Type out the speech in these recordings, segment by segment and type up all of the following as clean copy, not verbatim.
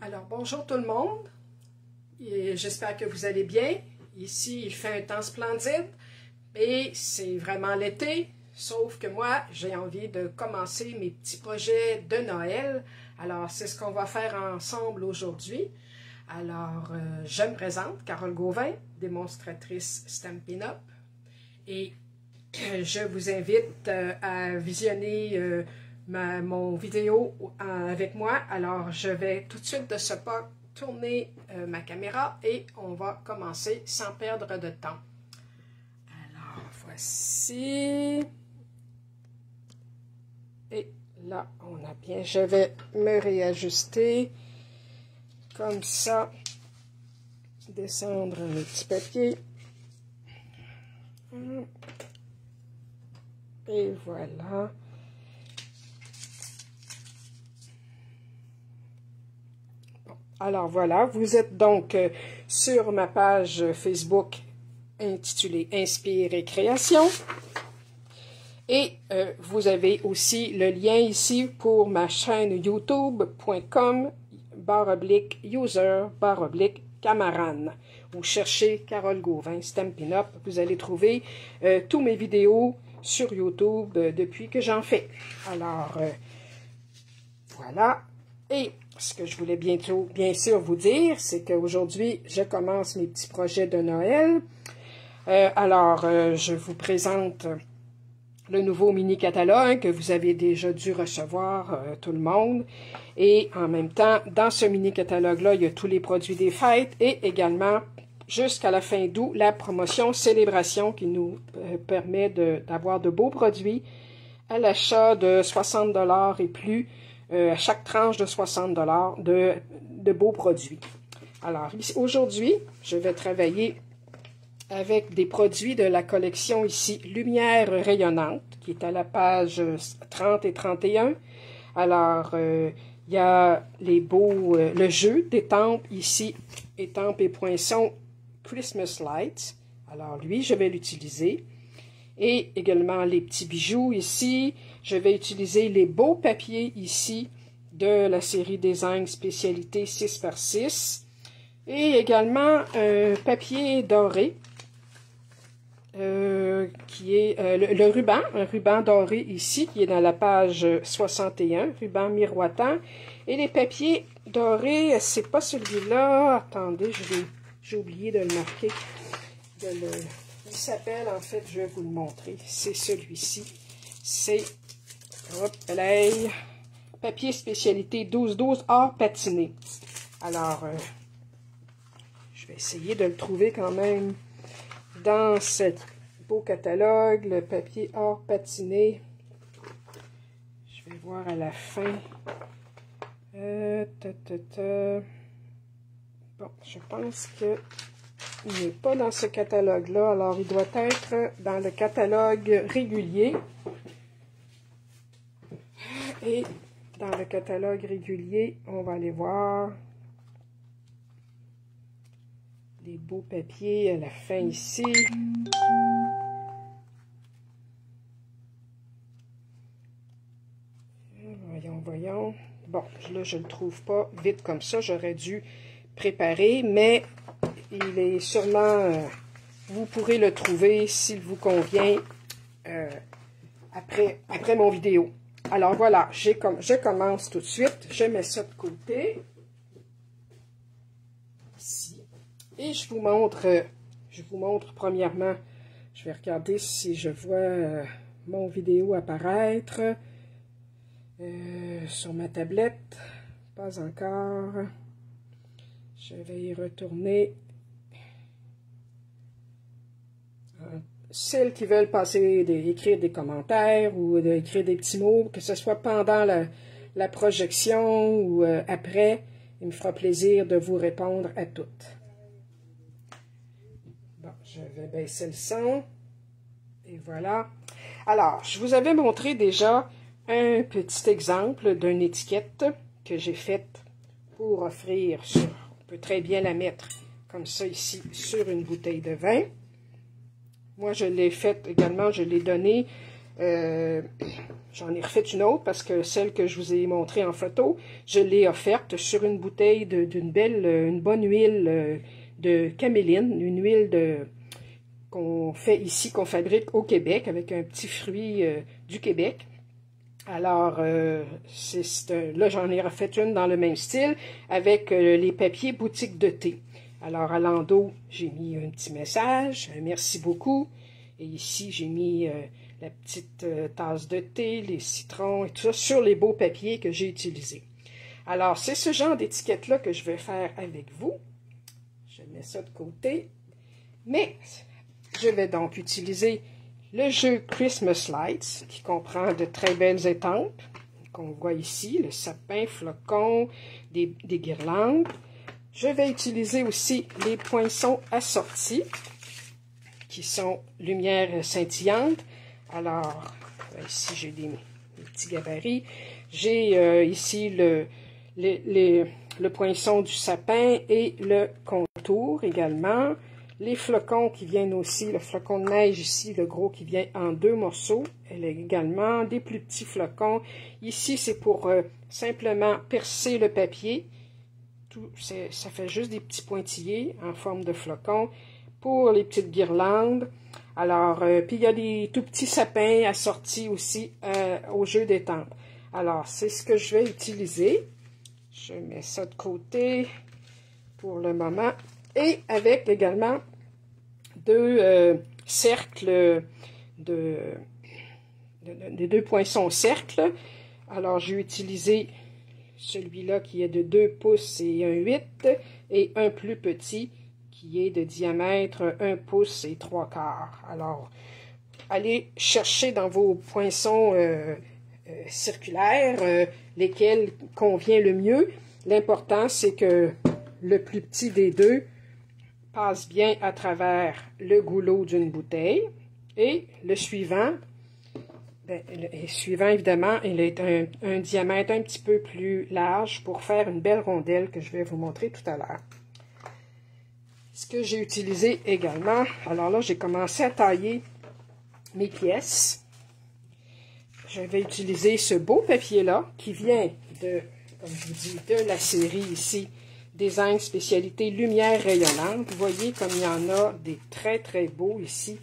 Alors, bonjour tout le monde, j'espère que vous allez bien. Ici, il fait un temps splendide et c'est vraiment l'été, sauf que moi, j'ai envie de commencer mes petits projets de Noël. Alors, c'est ce qu'on va faire ensemble aujourd'hui. Alors, je me présente, Carole Gauvin, démonstratrice Stampin' Up, et je vous invite à visionner mon vidéo avec moi. Alors, je vais tout de suite de ce pas tourner ma caméra et on va commencer sans perdre de temps. Alors, voici. Et là, on a bien. Je vais me réajuster comme ça. Descendre mes petits papiers. Et voilà. Alors voilà, vous êtes donc sur ma page Facebook intitulée Inspire et Création. Et vous avez aussi le lien ici pour ma chaîne youtube.com/user/Camaran. Vous cherchez Carole Gauvin, Stampin' Up, vous allez trouver tous mes vidéos sur YouTube depuis que j'en fais. Alors, voilà. Et ce que je voulais bien sûr vous dire, c'est qu'aujourd'hui, je commence mes petits projets de Noël. Je vous présente le nouveau mini-catalogue que vous avez déjà dû recevoir, tout le monde. Et en même temps, dans ce mini-catalogue-là, il y a tous les produits des fêtes et également, jusqu'à la fin d'août, la promotion Célébration qui nous permet d'avoir de beaux produits à l'achat de 60 $ et plus. À chaque tranche de 60 $ de beaux produits. Alors, aujourd'hui, je vais travailler avec des produits de la collection ici, Lumière rayonnante, qui est à la page 30 et 31. Alors, il y a les beaux, le jeu d'étampes ici, étampes et poinçons Christmas Lights. Alors, lui, je vais l'utiliser. Et également les petits bijoux ici. Je vais utiliser les beaux papiers ici de la série Design Spécialité 6x6. Et également un papier doré qui est le ruban, un ruban doré ici qui est dans la page 61, ruban miroitant. Et les papiers dorés, c'est pas celui-là. Attendez, j'ai oublié de le marquer. Il s'appelle, en fait, je vais vous le montrer, c'est celui-ci. C'est, hop, papier spécialité 12-12 or patiné. Alors, je vais essayer de le trouver quand même dans ce beau catalogue, le papier or patiné. Je vais voir à la fin. Bon, je pense que il n'est pas dans ce catalogue-là, alors il doit être dans le catalogue régulier. Et dans le catalogue régulier, on va aller voir les beaux papiers à la fin ici. Voyons. Bon, là, je ne le trouve pas vite comme ça. J'aurais dû préparer, mais il est sûrement, vous pourrez le trouver s'il vous convient après mon vidéo. Alors voilà, je commence tout de suite. Je mets ça de côté. Ici. Et je vous montre premièrement, je vais regarder si je vois mon vidéo apparaître sur ma tablette. Pas encore. Je vais y retourner. Celles qui veulent écrire des commentaires ou écrire des petits mots, que ce soit pendant la projection ou après, il me fera plaisir de vous répondre à toutes. Bon, je vais baisser le son. Et voilà. Alors, je vous avais montré déjà un petit exemple d'une étiquette que j'ai faite pour offrir sur... On peut très bien la mettre comme ça ici sur une bouteille de vin. Moi, je l'ai faite également, je l'ai donnée J'en ai refait une autre parce que celle que je vous ai montrée en photo, je l'ai offerte sur une bouteille d'une une bonne huile de caméline, une huile qu'on fait ici, qu'on fabrique au Québec avec un petit fruit du Québec. Alors, là, j'en ai refait une dans le même style avec les papiers boutique de thé. Alors, à l'endos, j'ai mis un petit message, merci beaucoup. Et ici, j'ai mis la petite tasse de thé, les citrons et tout ça sur les beaux papiers que j'ai utilisés. Alors, c'est ce genre d'étiquette-là que je vais faire avec vous. Je mets ça de côté. Mais, je vais donc utiliser le jeu Christmas Lights, qui comprend de très belles étampes, qu'on voit ici, le sapin, flocons, des guirlandes. Je vais utiliser aussi les poinçons assortis, qui sont lumière scintillante. Alors, ici j'ai des petits gabarits. J'ai ici le poinçon du sapin et le contour également. Les flocons qui viennent aussi, le flocon de neige ici, le gros qui vient en 2 morceaux. Elle a également des plus petits flocons. Ici, c'est pour simplement percer le papier. Ça fait juste des petits pointillés en forme de flocons pour les petites guirlandes. Alors, puis il y a des tout petits sapins assortis aussi au jeu d'étampes. Alors, c'est ce que je vais utiliser. Je mets ça de côté pour le moment. Et avec également 2 cercles des 2 poinçons cercles. Alors, j'ai utilisé celui-là qui est de 2 pouces et 1/8 et un plus petit qui est de diamètre 1 pouce et 3/4. Alors, allez chercher dans vos poinçons circulaires lesquels convient le mieux. L'important, c'est que le plus petit des 2 passe bien à travers le goulot d'une bouteille et le suivant, évidemment, il est un diamètre un petit peu plus large pour faire une belle rondelle que je vais vous montrer tout à l'heure. Ce que j'ai utilisé également, alors là, j'ai commencé à tailler mes pièces. Je vais utiliser ce beau papier-là qui vient de, comme je vous dis, de la série ici, Design Spécialité Lumière Rayonnante. Vous voyez comme il y en a des très très beaux ici.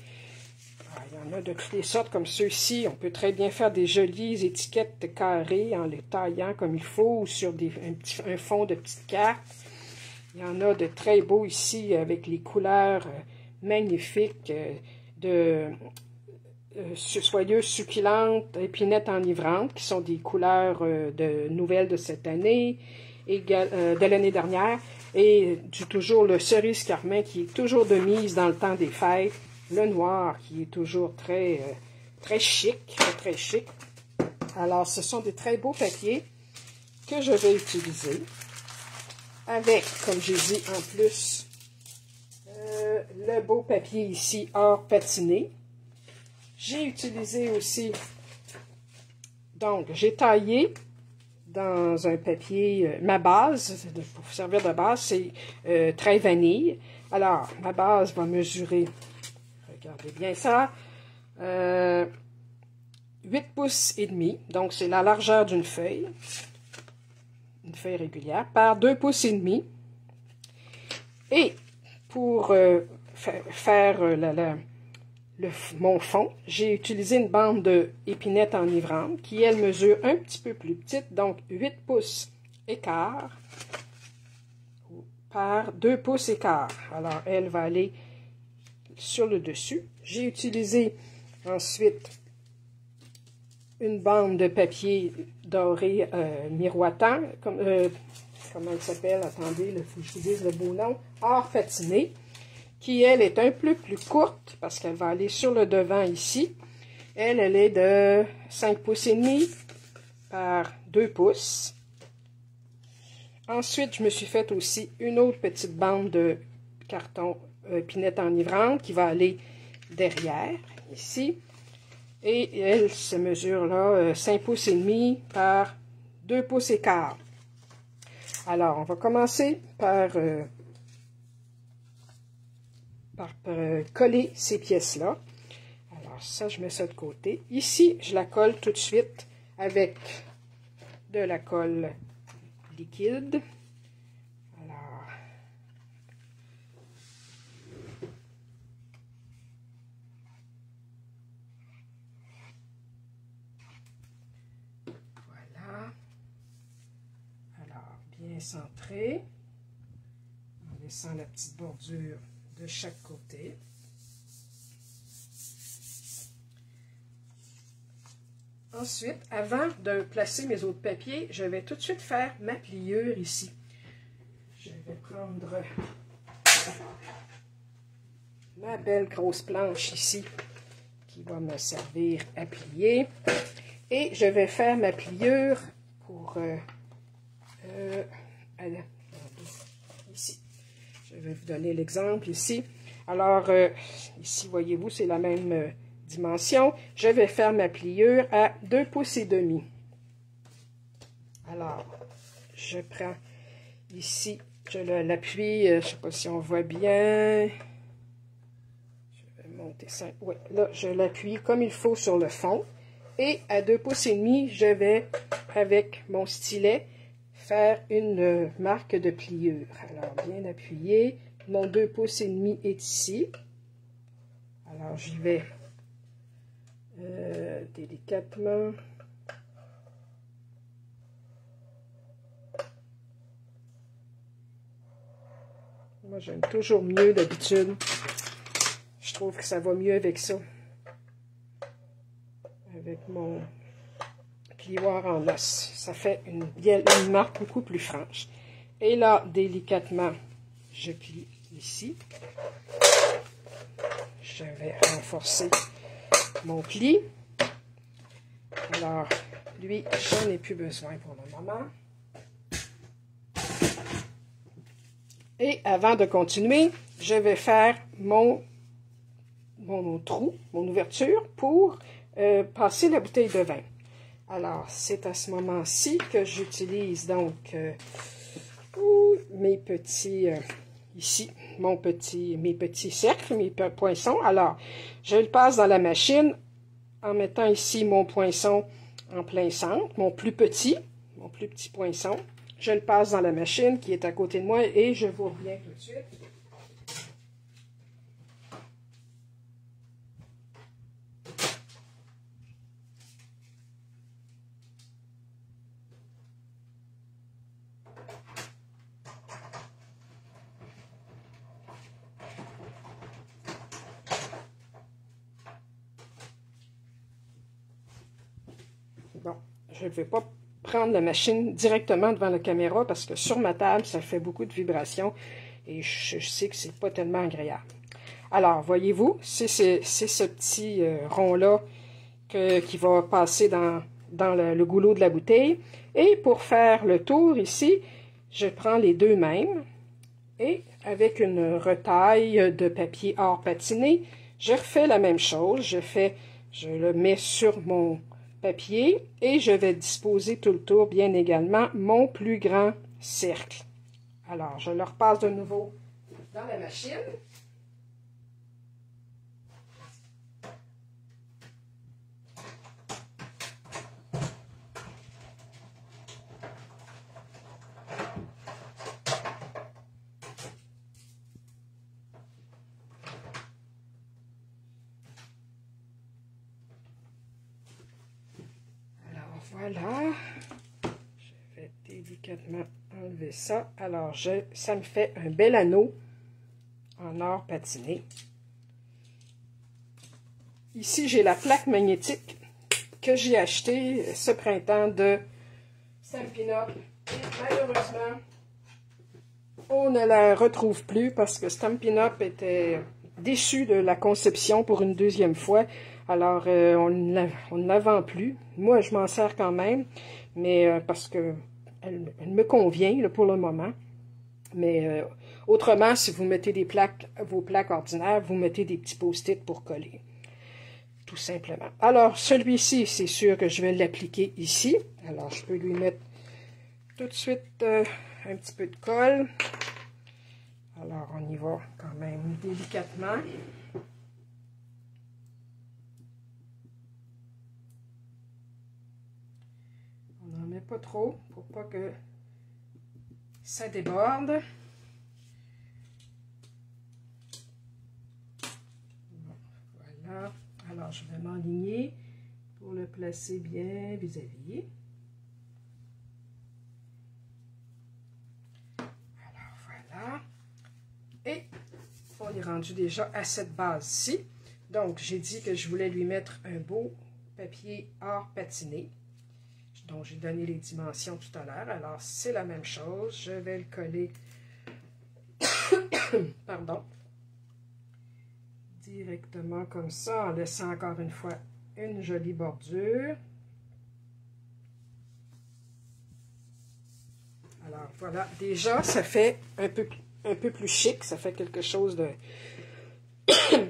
Il y en a de toutes les sortes comme ceux-ci. On peut très bien faire des jolies étiquettes carrées en les taillant comme il faut ou sur un fond de petites cartes. Il y en a de très beaux ici avec les couleurs magnifiques de soyeuses succulentes, épinettes enivrantes qui sont des couleurs nouvelles de cette année. De l'année dernière, et toujours le cerise carmin qui est toujours de mise dans le temps des fêtes, le noir qui est toujours très chic, très chic. Alors, ce sont des très beaux papiers que je vais utiliser avec, comme j'ai dit en plus, le beau papier ici or patiné. J'ai utilisé aussi, donc j'ai taillé dans un papier, ma base, pour servir de base, c'est très vanille. Alors, ma base va mesurer, regardez bien ça, 8 pouces et demi, donc c'est la largeur d'une feuille régulière, par 2 pouces et demi. Et pour faire mon fond, j'ai utilisé une bande d'épinette enivrante qui, elle, mesure un petit peu plus petite, donc 8 pouces et quart par 2 pouces et quart. Alors, elle va aller sur le dessus. J'ai utilisé ensuite une bande de papier doré miroitant, comment elle s'appelle, attendez, il faut que je vous dise le beau nom, or patiné, qui, elle, est un peu plus courte, parce qu'elle va aller sur le devant ici. Elle est de 5 pouces et demi par 2 pouces. Ensuite, je me suis fait aussi une autre petite bande de carton épinette enivrante qui va aller derrière, ici. Et elle se mesure là 5 pouces et demi par 2 pouces et quart. Alors, on va commencer par coller ces pièces-là. Alors, ça, je mets ça de côté. Ici, je la colle tout de suite avec de la colle liquide. Alors, voilà. Alors, bien centré, en laissant la petite bordure de chaque côté. Ensuite, avant de placer mes autres papiers, je vais tout de suite faire ma pliure ici. Je vais prendre ma belle grosse planche ici qui va me servir à plier. Et je vais faire ma pliure pour ici. Je vais vous donner l'exemple ici. Alors, ici, voyez-vous, c'est la même dimension. Je vais faire ma pliure à 2 pouces et demi. Alors, je prends ici, je l'appuie, je ne sais pas si on voit bien. Je vais monter ça. Oui, là, je l'appuie comme il faut sur le fond. Et à 2 pouces et demi, je vais, avec mon stylet, faire une marque de pliure. Alors, bien appuyé. Mon 2 pouces et demi est ici. Alors, j'y vais délicatement. Moi, j'aime toujours mieux d'habitude. Je trouve que ça va mieux avec ça. Avec mon plioir en os. Ça fait une marque beaucoup plus franche. Et là, délicatement, je plie ici. Je vais renforcer mon pli. Alors, lui, j'en ai plus besoin pour le moment. Et avant de continuer, je vais faire mon trou, mon ouverture pour passer la bouteille de vin. Alors, c'est à ce moment-ci que j'utilise donc mes petits, ici, mes petits cercles, mes poinçons. Alors, je le passe dans la machine en mettant ici mon poinçon en plein centre, mon plus petit poinçon. Je le passe dans la machine qui est à côté de moi et je vous reviens tout de suite. Bon, je ne vais pas prendre la machine directement devant la caméra parce que sur ma table, ça fait beaucoup de vibrations et je sais que c'est pas tellement agréable. Alors, voyez-vous, c'est ce petit rond-là qui va passer dans le goulot de la bouteille. Et pour faire le tour ici, je prends les deux mêmes et avec une retaille de papier or patiné, je refais la même chose. Je le mets sur mon papier et je vais disposer tout le tour bien également mon plus grand cercle. Alors, je le repasse de nouveau dans la machine. Voilà, je vais délicatement enlever ça. Alors, ça me fait un bel anneau en or patiné. Ici, j'ai la plaque magnétique que j'ai achetée ce printemps de Stampin' Up. Et malheureusement, on ne la retrouve plus parce que Stampin' Up était déçu de la conception pour une deuxième fois. Alors, on ne la vend plus. Moi, je m'en sers quand même, mais parce que elle me convient là, pour le moment. Mais autrement, si vous mettez vos plaques ordinaires, vous mettez des petits post-it pour coller. Tout simplement. Alors, celui-ci, c'est sûr que je vais l'appliquer ici. Alors, je peux lui mettre tout de suite un petit peu de colle. Alors, on y va quand même délicatement. mets pas trop pour pas que ça déborde. Bon, voilà. Alors, je vais m'enligner pour le placer bien vis-à-vis. Alors, voilà. Et on est rendu déjà à cette base-ci. Donc, j'ai dit que je voulais lui mettre un beau papier or patiné, dont j'ai donné les dimensions tout à l'heure. Alors, c'est la même chose. Je vais le coller, pardon, directement comme ça, en laissant encore une fois une jolie bordure. Alors, voilà. Déjà, ça fait un peu plus chic. Ça fait quelque chose de...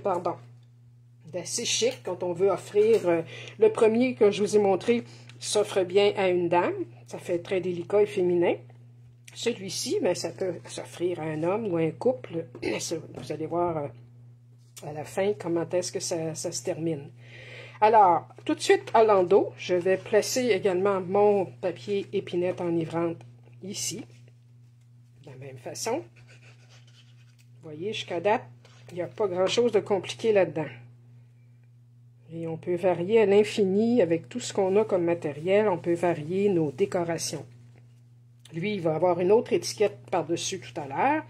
pardon. D'assez chic quand on veut offrir. Le premier que je vous ai montré s'offre bien à une dame. Ça fait très délicat et féminin. Celui-ci, ben, ça peut s'offrir à un homme ou à un couple. Vous allez voir à la fin comment est-ce que ça se termine. Alors, tout de suite à l'endos, je vais placer également mon papier épinette enivrante ici. De la même façon. Vous voyez, jusqu'à date, il n'y a pas grand-chose de compliqué là-dedans. Et on peut varier à l'infini avec tout ce qu'on a comme matériel. On peut varier nos décorations. Lui, il va avoir une autre étiquette par-dessus tout à l'heure.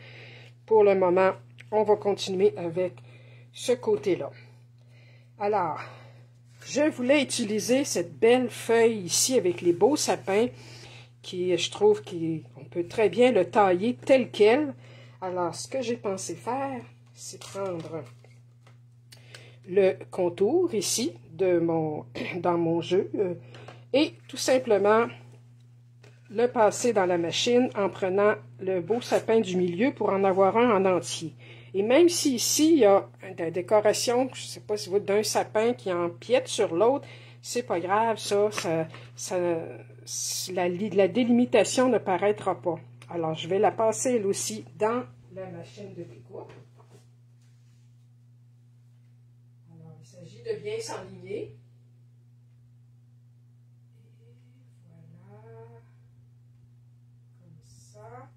Pour le moment, on va continuer avec ce côté-là. Alors, je voulais utiliser cette belle feuille ici avec les beaux sapins qui, je trouve qu'on peut très bien le tailler tel quel. Alors, ce que j'ai pensé faire, c'est prendre le contour ici dans mon jeu et tout simplement le passer dans la machine en prenant le beau sapin du milieu pour en avoir un en entier. Et même si ici il y a une décoration, je ne sais pas si vous d'un sapin qui empiète sur l'autre, c'est pas grave, la délimitation ne paraîtra pas. Alors je vais la passer elle aussi dans la machine de découpe. Il s'agit de bien s'enligner. Et voilà. Comme ça.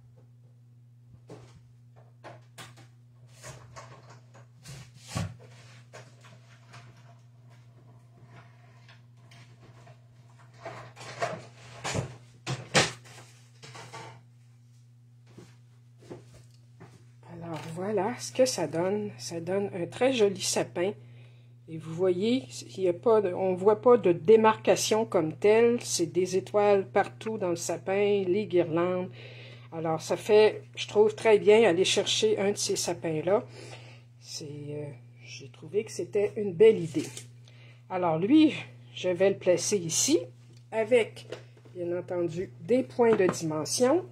Alors voilà ce que ça donne. Ça donne un très joli sapin. Et vous voyez, on ne voit pas de démarcation comme telle. C'est des étoiles partout dans le sapin, les guirlandes. Alors, ça fait, je trouve très bien aller chercher un de ces sapins-là. J'ai trouvé que c'était une belle idée. Alors, lui, je vais le placer ici avec, bien entendu, des points de dimension.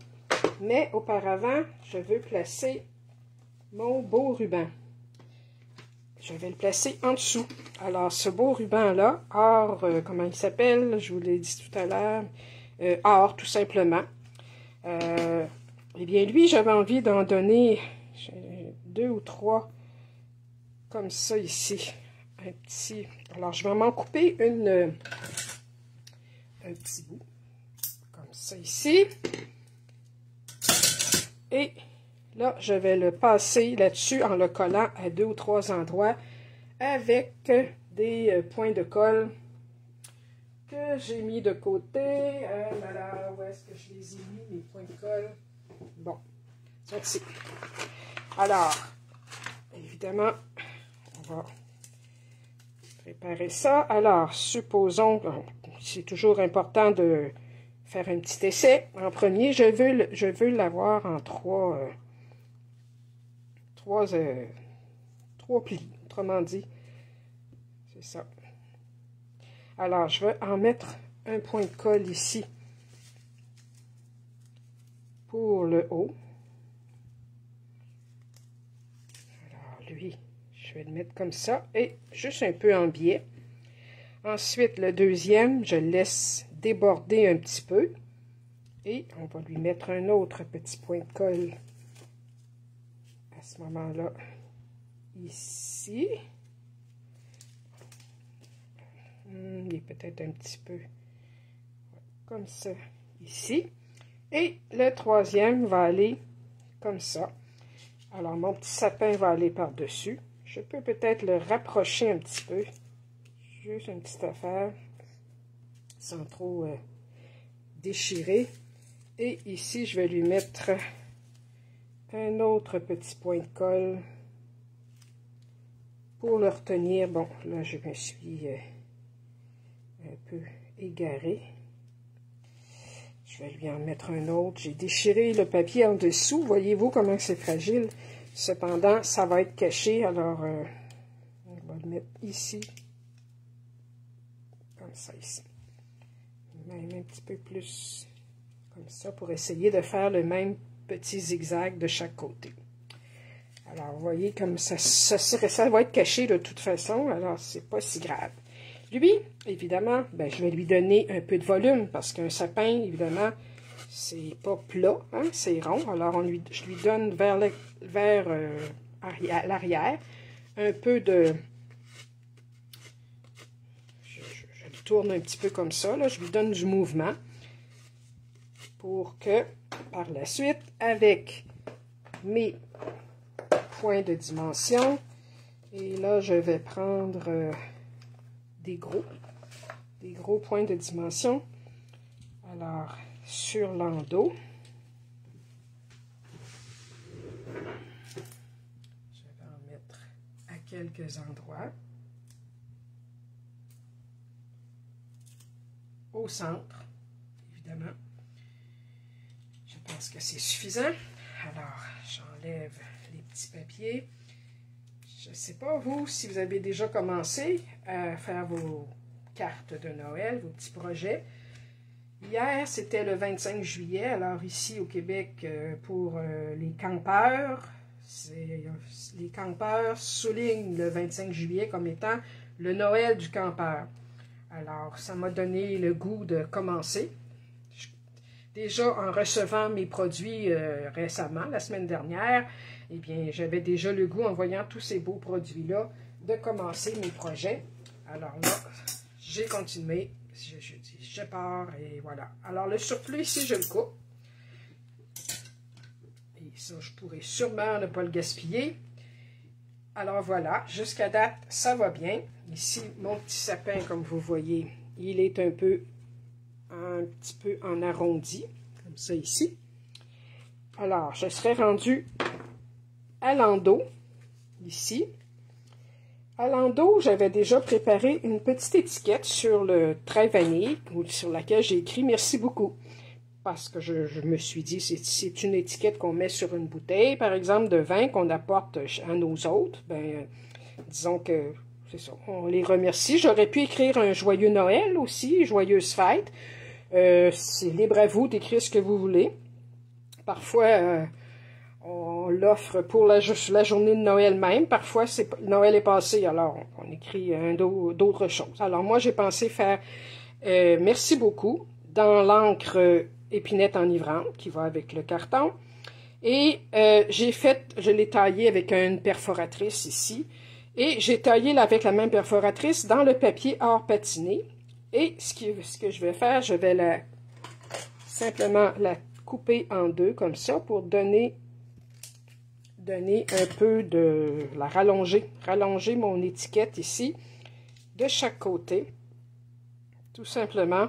Mais auparavant, je veux placer mon beau ruban. Je vais le placer en dessous. Alors, ce beau ruban-là, or, comment il s'appelle? Je vous l'ai dit tout à l'heure. Or, tout simplement. Eh bien, lui, j'avais envie d'en donner 2 ou 3 comme ça ici. Un petit... Alors, je vais m'en couper un petit bout. Comme ça ici. Et... là, je vais le passer là-dessus en le collant à 2 ou 3 endroits avec des points de colle que j'ai mis de côté. Alors, où est-ce que je les ai mis, mes points de colle? Bon, voici. Alors, évidemment, on va préparer ça. Alors, supposons, c'est toujours important de faire un petit essai. En premier, je veux l'avoir en 3 plis, autrement dit. C'est ça. Alors, je vais en mettre un point de colle ici pour le haut. Alors, lui, je vais le mettre comme ça et juste un peu en biais. Ensuite, le deuxième, je le laisse déborder un petit peu et on va lui mettre un autre petit point de colle à ce moment-là. Ici, il est peut-être un petit peu comme ça, ici. Et le troisième va aller comme ça. Alors, mon petit sapin va aller par-dessus. Je peux peut-être le rapprocher un petit peu. Juste une petite affaire, sans trop déchirer. Et ici, je vais lui mettre un autre petit point de colle pour le retenir. Bon, là, je me suis un peu égarée. Je vais lui en mettre un autre. J'ai déchiré le papier en dessous. Voyez-vous comment c'est fragile. Cependant, ça va être caché. Alors, on va le mettre ici. Comme ça, ici. Même un petit peu plus comme ça pour essayer de faire le même petit zigzag de chaque côté. Alors, vous voyez comme ça va être caché de toute façon. Alors, c'est pas si grave. Lui, évidemment, ben, je vais lui donner un peu de volume parce qu'un sapin, évidemment, c'est pas plat, hein, c'est rond. Alors, je lui donne vers l'arrière un peu de... Je le tourne un petit peu comme ça, là. Je lui donne du mouvement pour que, par la suite, avec mes points de dimension, et là, je vais prendre... des gros points de dimension. Alors, sur l'endos, je vais en mettre à quelques endroits. Au centre, évidemment. Je pense que c'est suffisant. Alors, j'enlève les petits papiers. Je ne sais pas, vous, si vous avez déjà commencé à faire vos cartes de Noël, vos petits projets. Hier, c'était le 25 juillet. Alors, ici, au Québec, pour les campeurs, les campeurs soulignent le 25 juillet comme étant le Noël du campeur. Alors, ça m'a donné le goût de commencer. Déjà, en recevant mes produits récemment, la semaine dernière, eh bien, j'avais déjà le goût, en voyant tous ces beaux produits-là, de commencer mes projets. Alors là, j'ai continué, je pars et voilà. Alors, le surplus ici, je le coupe. Et ça, je pourrais sûrement ne pas le gaspiller. Alors voilà, jusqu'à date, ça va bien. Ici, mon petit sapin, comme vous voyez, il est un petit peu en arrondi, comme ça ici. Alors, je serai rendue à l'endos, ici. À l'endos, j'avais déjà préparé une petite étiquette sur le trait vanille, sur laquelle j'ai écrit « Merci beaucoup ». Parce que je me suis dit, c'est une étiquette qu'on met sur une bouteille, par exemple, de vin qu'on apporte à nos hôtes. Ben, disons que, c'est ça, on les remercie. J'aurais pu écrire un joyeux Noël aussi, joyeuse fête. C'est libre à vous d'écrire ce que vous voulez. Parfois, on l'offre pour la journée de Noël même. Parfois, Noël est passé, alors on écrit d'autres choses. Alors moi, j'ai pensé faire merci beaucoup dans l'encre épinette enivrante qui va avec le carton. Et je l'ai taillé avec une perforatrice ici. Et j'ai taillé avec la même perforatrice dans le papier or patiné. Et ce que je vais faire, je vais simplement la couper en deux comme ça pour donner un peu de la rallonger mon étiquette ici de chaque côté, tout simplement.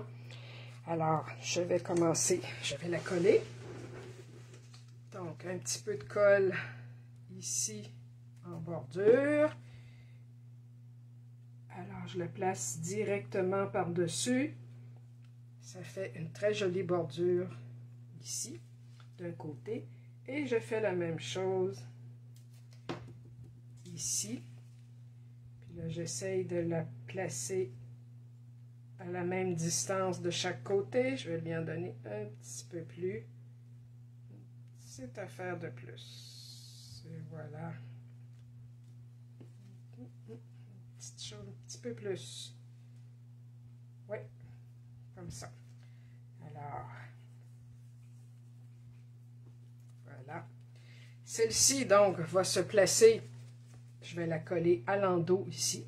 Alors, je vais commencer, je vais la coller. Donc, un petit peu de colle ici en bordure. Alors, je le place directement par-dessus. Ça fait une très jolie bordure ici, d'un côté. Et je fais la même chose ici. Puis là, j'essaye de la placer à la même distance de chaque côté. Je vais lui en donner un petit peu plus. Une petite affaire de plus. Et voilà. Une petite chose un petit peu plus. Oui, comme ça. Alors, voilà. Celle-ci, donc, va se placer. Je vais la coller à l'endos ici.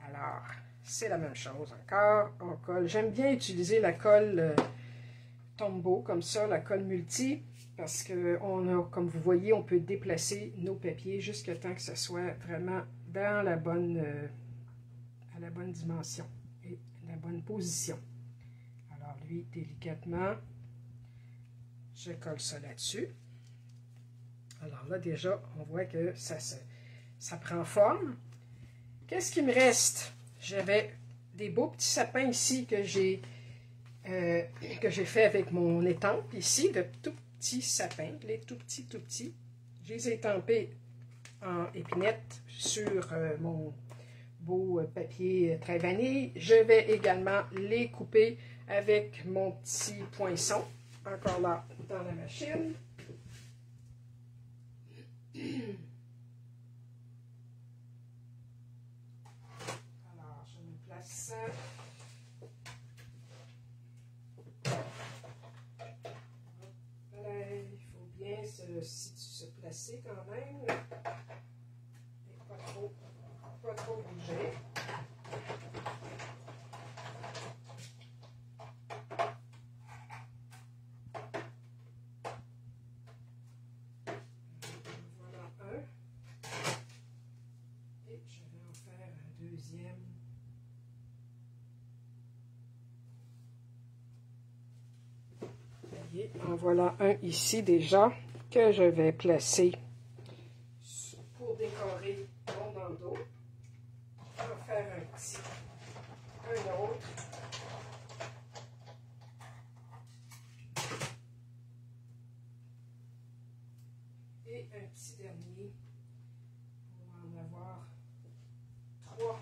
Alors, c'est la même chose encore. On colle. J'aime bien utiliser la colle Tombow, comme ça, la colle multi, parce que comme vous voyez, on peut déplacer nos papiers jusqu'à temps que ce soit vraiment dans la bonne, à la bonne dimension et la bonne position. Alors lui, délicatement, je colle ça là-dessus. Alors là, déjà, on voit que ça prend forme. Qu'est-ce qui me reste? J'avais des beaux petits sapins ici que j'ai fait avec mon étampe ici, de tout petits sapins, les tout petits. Je les ai étampés en épinette sur mon beau papier très vanille. Je vais également les couper avec mon petit poinçon, encore là dans la machine. Alors, je me place ça. Il faut bien se placer quand même. Et pas trop bouger. Voilà un. Et je vais en faire un deuxième. En voilà un ici déjà que je vais placer pour décorer mon bandeau. Je vais faire un autre. Et un petit dernier pour en avoir 3.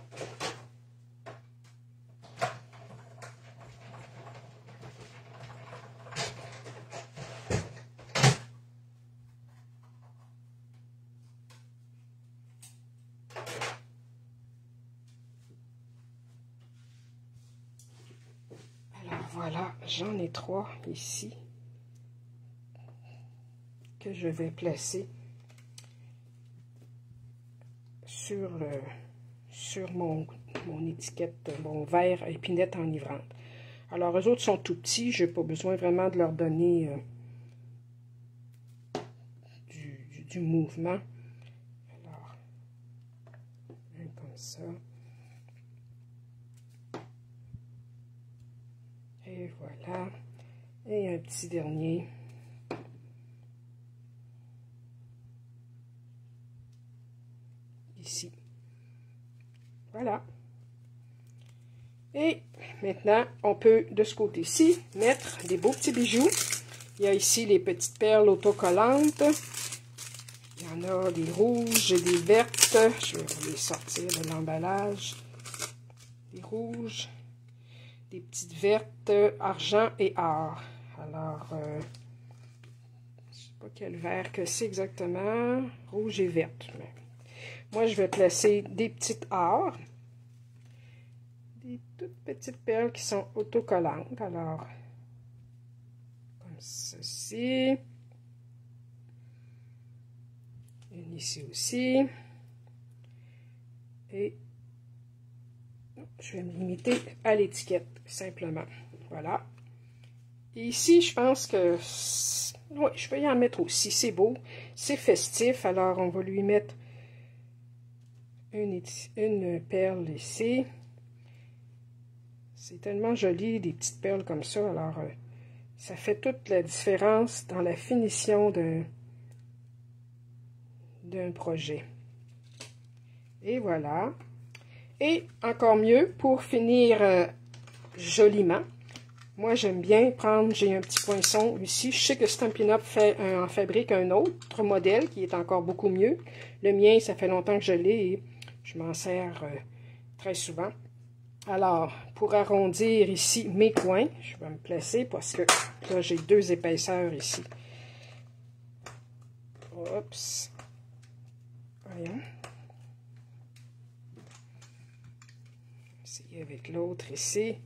Voilà, j'en ai 3 ici que je vais placer sur mon étiquette, mon verre à épinette enivrante. Alors, eux autres sont tout petits, je n'ai pas besoin vraiment de leur donner du mouvement. Alors, un comme ça. Et voilà. Et un petit dernier. Ici. Voilà. Et maintenant, on peut, de ce côté-ci, mettre des beaux petits bijoux. Il y a ici les petites perles autocollantes. Il y en a des rouges et des vertes. Je vais les sortir de l'emballage. Des rouges. Des petites vertes, argent et or. Alors, je ne sais pas quel vert que c'est exactement. Rouge et verte. Mais moi, je vais placer des petites or. Des toutes petites perles qui sont autocollantes. Alors, comme ceci. Une ici aussi. Et je vais me limiter à l'étiquette, simplement. Voilà. Et ici, je pense que... Oui, je vais y en mettre aussi. C'est beau. C'est festif. Alors, on va lui mettre une perle ici. C'est tellement joli, des petites perles comme ça. Alors, ça fait toute la différence dans la finition d'un projet. Et voilà. Et encore mieux, pour finir joliment, moi j'aime bien prendre, j'ai un petit poinçon ici. Je sais que Stampin' Up en fabrique un autre modèle qui est encore beaucoup mieux. Le mien, ça fait longtemps que je l'ai et je m'en sers très souvent. Alors, pour arrondir ici mes coins, je vais me placer parce que là j'ai 2 épaisseurs ici. Oups. Voyons. Essayer avec l'autre ici.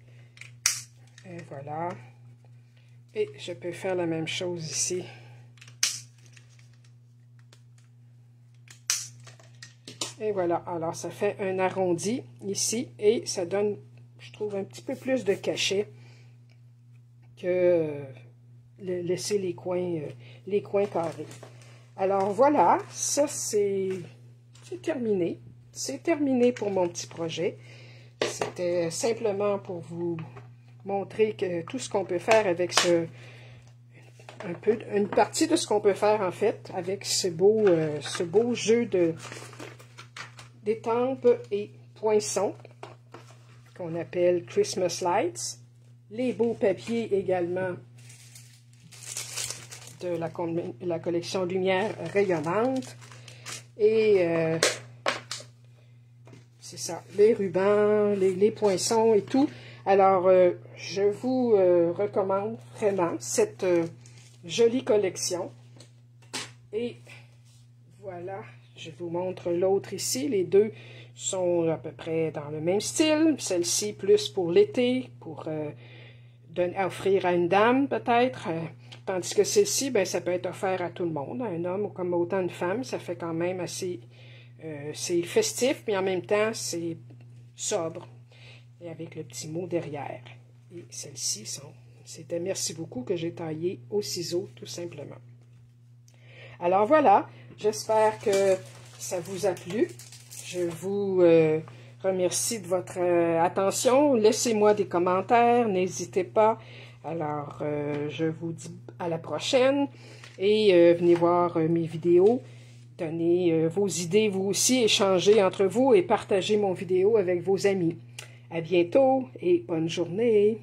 Et voilà. Et je peux faire la même chose ici. Et voilà, alors ça fait un arrondi ici et ça donne, je trouve, un petit peu plus de cachet que laisser les coins carrés. Alors voilà, ça c'est terminé. C'est terminé pour mon petit projet. C'était simplement pour vous montrer que tout ce qu'on peut faire avec une partie de ce qu'on peut faire en fait avec ce beau jeu d'étampes et poinçons qu'on appelle Christmas Lights. Les beaux papiers également de la collection Lumière rayonnante. Et c'est ça, les rubans, les poinçons et tout. Alors, je vous recommande vraiment cette jolie collection. Et voilà, je vous montre l'autre ici. Les deux sont à peu près dans le même style. Celle-ci plus pour l'été, pour offrir à une dame peut-être. Tandis que celle-ci, ben, ça peut être offert à tout le monde, à un homme ou comme autant une femme. Ça fait quand même assez... c'est festif, mais en même temps, c'est sobre. Et avec le petit mot derrière. Et celles-ci c'était merci beaucoup que j'ai taillé au ciseau, tout simplement. Alors voilà, j'espère que ça vous a plu. Je vous remercie de votre attention. Laissez-moi des commentaires, n'hésitez pas. Alors, je vous dis à la prochaine et venez voir mes vidéos. Donnez vos idées, vous aussi, échangez entre vous et partagez mon vidéo avec vos amis. À bientôt et bonne journée!